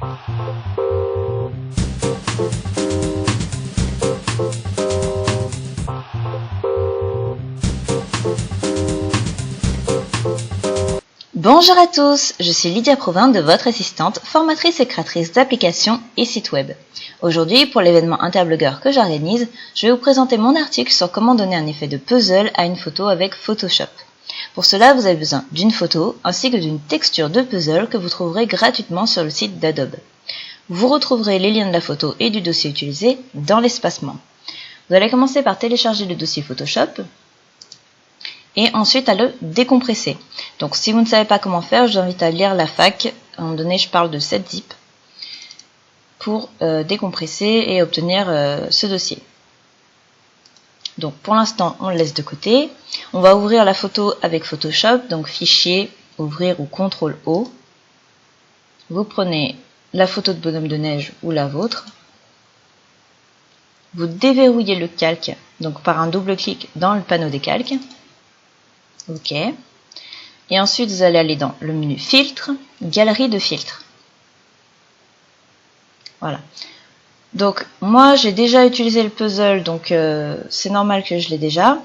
Bonjour à tous, je suis Lydia Provin de votre assistante, formatrice et créatrice d'applications et sites web. Aujourd'hui, pour l'événement Interblogueur que j'organise, je vais vous présenter mon article sur comment donner un effet de puzzle à une photo avec Photoshop. Pour cela, vous avez besoin d'une photo ainsi que d'une texture de puzzle que vous trouverez gratuitement sur le site d'Adobe. Vous retrouverez les liens de la photo et du dossier utilisé dans l'espacement. Vous allez commencer par télécharger le dossier Photoshop et ensuite à le décompresser. Donc si vous ne savez pas comment faire, je vous invite à lire la fac. À un moment donné, je parle de 7-zip pour décompresser et obtenir ce dossier. Donc pour l'instant, on le laisse de côté. On va ouvrir la photo avec Photoshop, donc fichier, ouvrir ou CTRL-O. Vous prenez la photo de bonhomme de neige ou la vôtre. Vous déverrouillez le calque, donc par un double clic dans le panneau des calques. OK. Et ensuite, vous allez aller dans le menu Filtre, Galerie de filtres. Voilà. Donc, moi, j'ai déjà utilisé le puzzle, donc c'est normal que je l'ai déjà.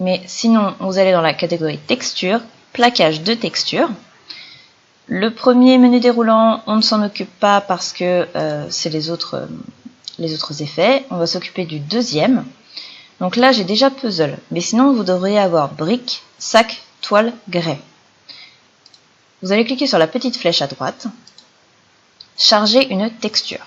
Mais sinon, vous allez dans la catégorie Texture, Plaquage de texture. Le premier menu déroulant, on ne s'en occupe pas parce que c'est les autres effets. On va s'occuper du deuxième. Donc là, j'ai déjà puzzle, mais sinon, vous devriez avoir brique, sac, toile, grès. Vous allez cliquer sur la petite flèche à droite, charger une texture.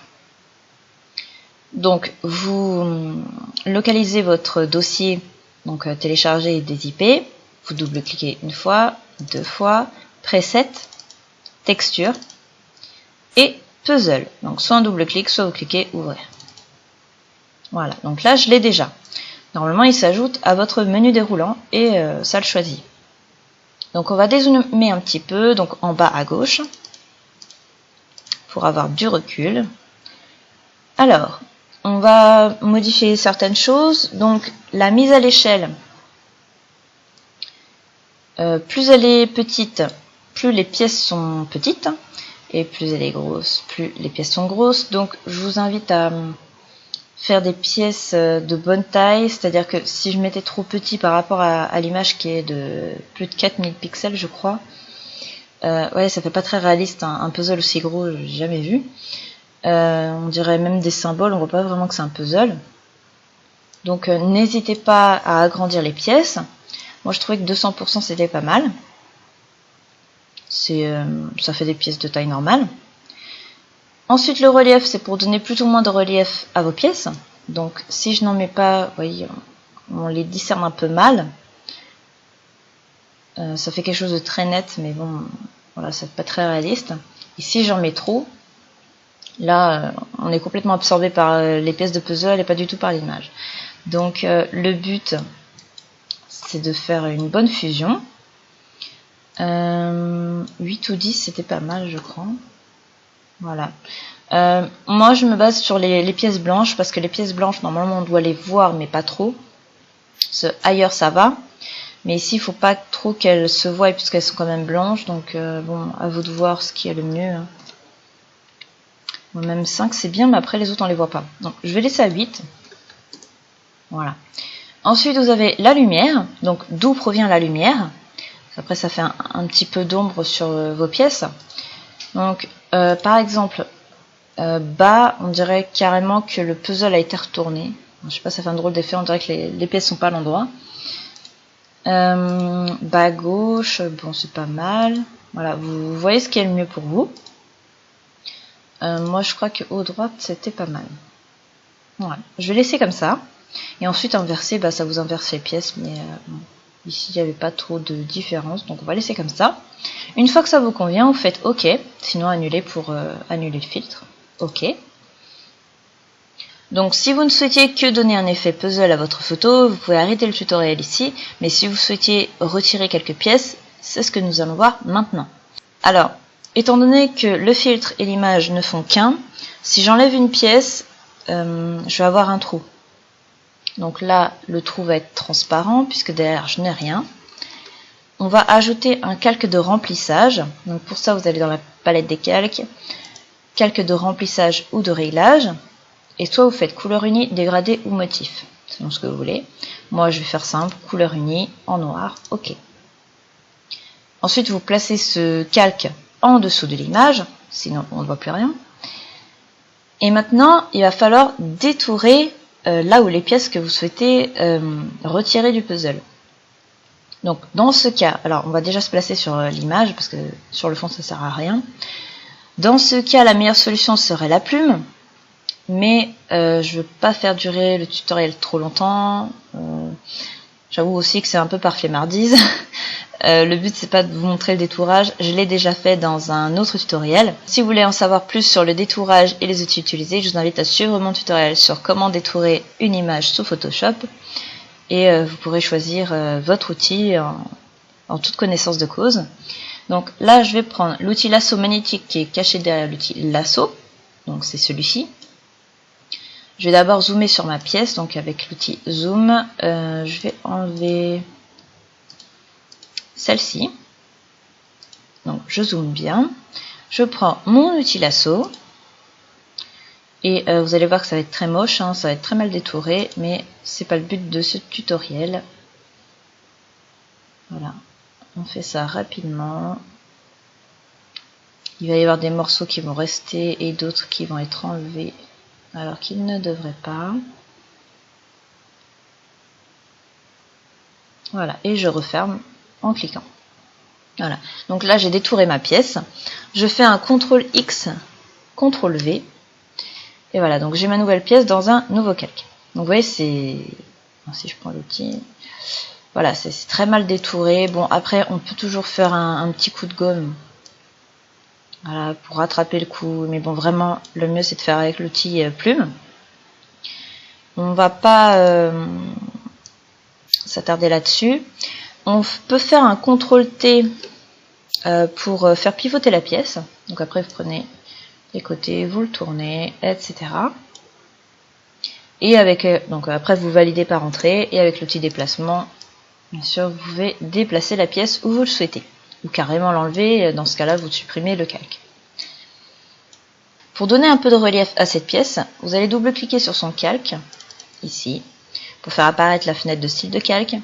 Donc, vous localisez votre dossier, donc télécharger et dézipper. Vous double-cliquez une fois, deux fois, preset, texture et puzzle. Donc, soit un double-clic, soit vous cliquez ouvrir. Voilà, donc là, je l'ai déjà. Normalement, il s'ajoute à votre menu déroulant et ça le choisit. Donc, on va dézoomer un petit peu, donc en bas à gauche, pour avoir du recul. Alors, on va modifier certaines choses. Donc, la mise à l'échelle, plus elle est petite, plus les pièces sont petites, et plus elle est grosse, plus les pièces sont grosses. Donc, je vous invite à faire des pièces de bonne taille, c'est-à-dire que si je mettais trop petit par rapport à l'image qui est de plus de 4000 pixels, je crois, ouais, ça fait pas très réaliste, un puzzle aussi gros, j'ai jamais vu. On dirait même des symboles, on voit pas vraiment que c'est un puzzle. Donc n'hésitez pas à agrandir les pièces. Moi je trouvais que 200% c'était pas mal. Ça fait des pièces de taille normale. Ensuite, le relief, c'est pour donner plus ou moins de relief à vos pièces. Donc, si je n'en mets pas, vous voyez, on les discerne un peu mal. Ça fait quelque chose de très net, mais bon, voilà, c'est pas très réaliste. Et si j'en mets trop, là, on est complètement absorbé par les pièces de puzzle et pas du tout par l'image. Donc, le but, c'est de faire une bonne fusion. 8 ou 10, c'était pas mal, je crois. Voilà. Moi, je me base sur les pièces blanches parce que les pièces blanches, normalement, on doit les voir, mais pas trop. Ailleurs, ça va. Mais ici, il faut pas trop qu'elles se voient puisqu'elles sont quand même blanches. Donc, bon, à vous de voir ce qui est le mieux. Bon, même 5, c'est bien, mais après, les autres, on les voit pas. Donc, je vais laisser à 8. Voilà. Ensuite, vous avez la lumière. Donc, d'où provient la lumière? Après, ça fait un petit peu d'ombre sur vos pièces. Donc, par exemple, bas, on dirait carrément que le puzzle a été retourné. Je sais pas, ça fait un drôle d'effet, on dirait que les pièces sont pas à l'endroit. Bas à gauche, bon, c'est pas mal. Voilà, vous voyez ce qui est le mieux pour vous. Moi, je crois que haut droite, c'était pas mal. Voilà, je vais laisser comme ça. Et ensuite, inverser, bah, ça vous inverse les pièces, mais bon. Ici, il n'y avait pas trop de différence, donc on va laisser comme ça. Une fois que ça vous convient, vous faites OK, sinon annuler pour annuler le filtre. OK. Donc si vous ne souhaitiez que donner un effet puzzle à votre photo, vous pouvez arrêter le tutoriel ici, mais si vous souhaitiez retirer quelques pièces, c'est ce que nous allons voir maintenant. Alors, étant donné que le filtre et l'image ne font qu'un, si j'enlève une pièce, je vais avoir un trou. Donc là, le trou va être transparent puisque derrière, je n'ai rien. On va ajouter un calque de remplissage. Donc pour ça, vous allez dans la palette des calques, calque de remplissage ou de réglage, et soit vous faites couleur unie, dégradé ou motif, selon ce que vous voulez. Moi je vais faire simple, couleur unie, en noir, ok. Ensuite vous placez ce calque en dessous de l'image, sinon on ne voit plus rien. Et maintenant il va falloir détourer là où les pièces que vous souhaitez retirer du puzzle. Donc dans ce cas, alors on va déjà se placer sur l'image parce que sur le fond ça sert à rien. Dans ce cas, la meilleure solution serait la plume, mais je veux pas faire durer le tutoriel trop longtemps. J'avoue aussi que c'est un peu par flemmardise. Le but c'est pas de vous montrer le détourage, je l'ai déjà fait dans un autre tutoriel. Si vous voulez en savoir plus sur le détourage et les outils utilisés, je vous invite à suivre mon tutoriel sur comment détourer une image sous Photoshop. Et vous pourrez choisir votre outil en toute connaissance de cause. Donc là, je vais prendre l'outil lasso magnétique qui est caché derrière l'outil lasso. Donc c'est celui-ci. Je vais d'abord zoomer sur ma pièce. Donc avec l'outil zoom, je vais enlever celle-ci. Donc je zoome bien. Je prends mon outil lasso. Et vous allez voir que ça va être très moche, hein, ça va être très mal détouré, mais c'est pas le but de ce tutoriel. Voilà, on fait ça rapidement. Il va y avoir des morceaux qui vont rester et d'autres qui vont être enlevés alors qu'ils ne devraient pas. Voilà, et je referme en cliquant. Voilà, donc là j'ai détouré ma pièce. Je fais un CTRL X, CTRL V. Et voilà, donc j'ai ma nouvelle pièce dans un nouveau calque. Donc vous voyez, c'est... Si je prends l'outil... Voilà, c'est très mal détouré. Bon, après, on peut toujours faire un petit coup de gomme. Voilà, pour rattraper le coup. Mais bon, vraiment, le mieux, c'est de faire avec l'outil plume. On va pas s'attarder là-dessus. On peut faire un CTRL T pour faire pivoter la pièce. Donc après, vous prenez... les côtés, vous le tournez, etc. Et avec, donc après vous validez par entrée, et avec l'outil déplacement, bien sûr, vous pouvez déplacer la pièce où vous le souhaitez, ou carrément l'enlever, dans ce cas-là, vous supprimez le calque. Pour donner un peu de relief à cette pièce, vous allez double-cliquer sur son calque, ici, pour faire apparaître la fenêtre de style de calque.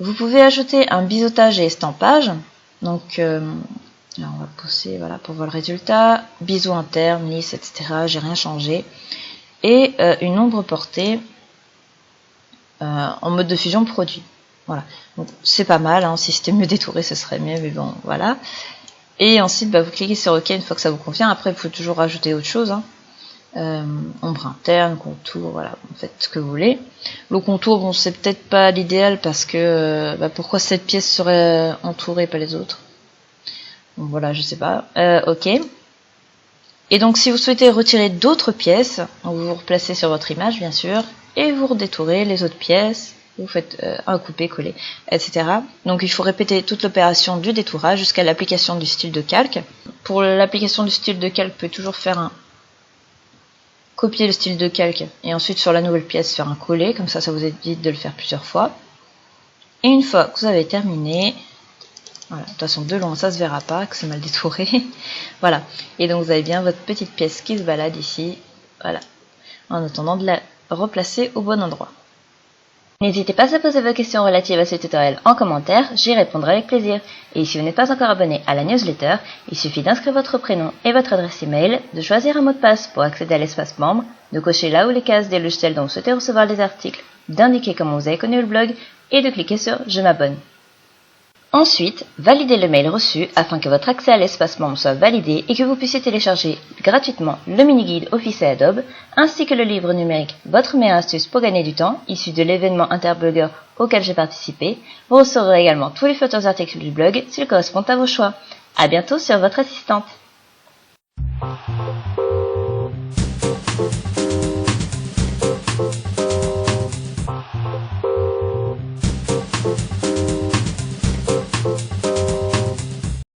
Vous pouvez ajouter un biseautage et estampage, donc... là, on va pousser, voilà, pour voir le résultat. Biseau interne, lisse, etc. J'ai rien changé. Et une ombre portée en mode de fusion produit. Voilà. Donc c'est pas mal. Hein. Si c'était mieux détouré, ce serait mieux. Mais bon, voilà. Et ensuite, bah, vous cliquez sur OK une fois que ça vous convient. Après, il faut toujours rajouter autre chose. Hein. Ombre interne, contour, voilà. Vous faites ce que vous voulez. Le contour, bon, c'est peut-être pas l'idéal parce que bah, pourquoi cette pièce serait entourée, pas les autres? Donc voilà, je sais pas. OK. Et donc, si vous souhaitez retirer d'autres pièces, vous vous replacez sur votre image, bien sûr, et vous redétourez les autres pièces. Vous faites un coupé-coller, etc. Donc, il faut répéter toute l'opération du détourage jusqu'à l'application du style de calque. Pour l'application du style de calque, vous pouvez toujours faire un copier le style de calque et ensuite sur la nouvelle pièce faire un coller. Comme ça, ça vous évite de le faire plusieurs fois. Et une fois que vous avez terminé... Voilà, de toute façon de loin ça se verra pas, que c'est mal détouré. Voilà, et donc vous avez bien votre petite pièce qui se balade ici, voilà, en attendant de la replacer au bon endroit. N'hésitez pas à poser vos questions relatives à ce tutoriel en commentaire, j'y répondrai avec plaisir. Et si vous n'êtes pas encore abonné à la newsletter, il suffit d'inscrire votre prénom et votre adresse email, de choisir un mot de passe pour accéder à l'espace membre, de cocher là où les cases des logiciels dont vous souhaitez recevoir les articles, d'indiquer comment vous avez connu le blog et de cliquer sur « Je m'abonne ». Ensuite, validez le mail reçu afin que votre accès à l'espace membre soit validé et que vous puissiez télécharger gratuitement le mini-guide Office et Adobe, ainsi que le livre numérique Votre meilleure astuce pour gagner du temps, issu de l'événement Interblogueur auquel j'ai participé. Vous recevrez également tous les futurs articles du blog s'ils correspondent à vos choix. À bientôt sur votre assistante.